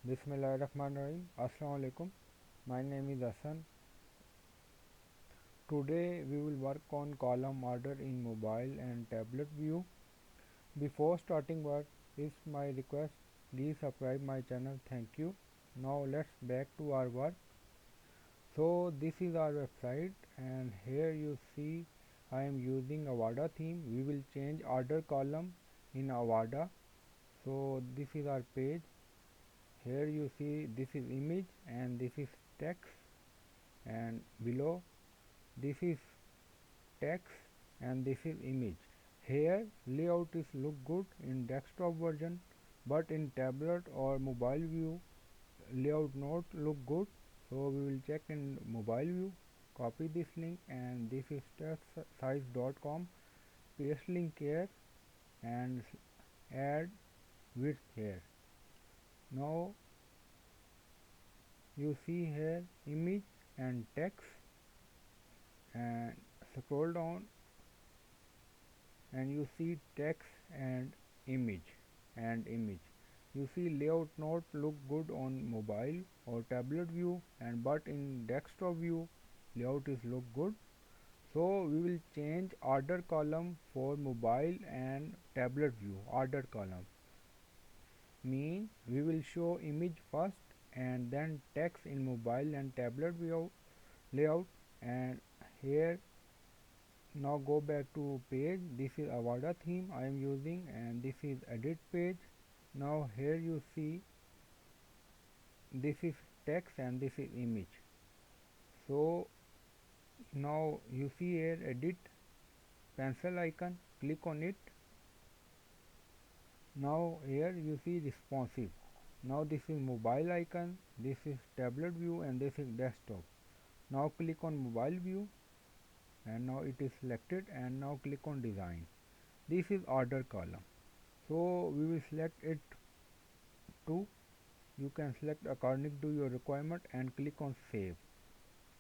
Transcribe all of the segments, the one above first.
Bismillahirrahmanirrahim. Assalamu alaikum. My name is Hassan. Today we will work on column order in mobile and tablet view. Before starting work, is my request, please subscribe my channel. Thank you. Now let's back to our work. So this is our website, and here you see I am using Avada theme. We will change order column in Avada. So this is our page. Here you see this is image and this is text, and below this is text and this is image. Here layout is look good in desktop version, but in tablet or mobile view layout not look good. So we will check in mobile view. Copy this link, and this is textsize.com. Paste link here and add width here. Now you see here image and text, and scroll down and you see text and image. You see layout not look good on mobile or tablet view, and but in desktop view layout is look good. So we will change order column for mobile and tablet view. Order column mean we will show image first and then text in mobile and tablet view layout. And here now go back to page. This is Avada theme I am using, and this is edit page. Now here you see this is text and this is image. So now you see here edit pencil icon, click on it. Now here you see responsive. Now this is mobile icon, this is tablet view, and this is desktop. Now click on mobile view, and now it is selected, and now click on design. This is order column. So we will select it to. You can select according to your requirement and click on save.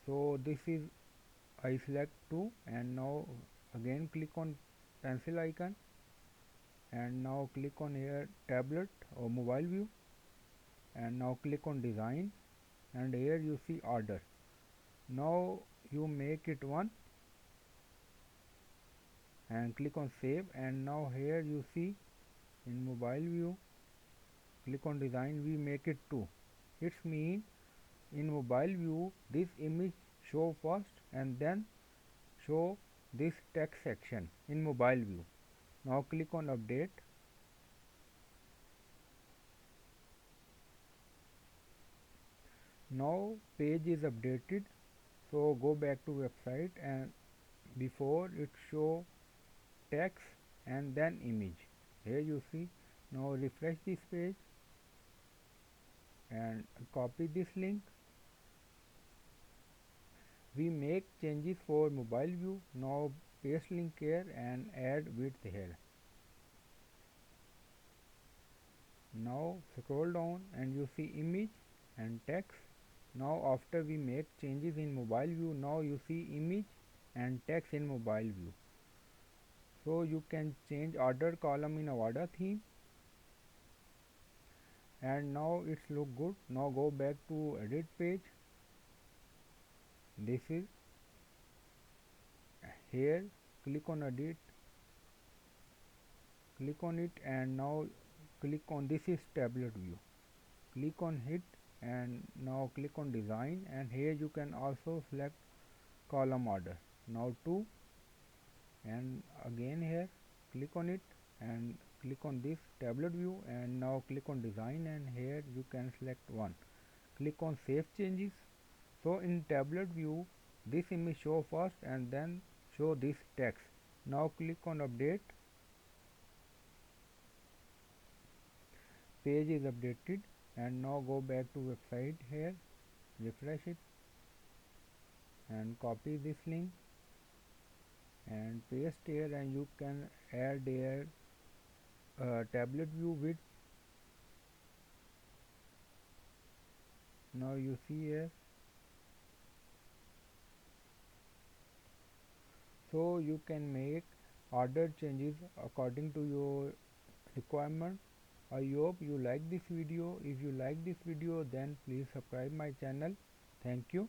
So this is I select 2, and now again click on pencil icon, and now click on here tablet or mobile view, and now click on design, and here you see order. Now you make it 1 and click on save, and now here you see in mobile view click on design, we make it 2. It's mean in mobile view this image show first and then show this text section in mobile view. Now click on update. Now page is updated. So go back to website, and before it show text and then image. Here you see. Now refresh this page and copy this link. We make changes for mobile view. Now paste link here and add width here. Now scroll down and you see image and text. Now after we make changes in mobile view, now you see image and text in mobile view. So you can change order column in Avada theme, and now it's look good. Now go back to edit page. This is here, click on edit, click on it, and now click on this is tablet view. Click on hit, and now click on design, and here you can also select column order. Now 2, and again here click on it and click on this tablet view, and now click on design, and here you can select 1. Click on save changes. So in tablet view this image show first and then show this text. Now click on update. Page is updated, and now go back to website here, refresh it and copy this link and paste here, and you can add here tablet view width. Now you see here. So you can make order changes according to your requirement I hope you like this video. If you like this video, then please subscribe my channel. Thank you.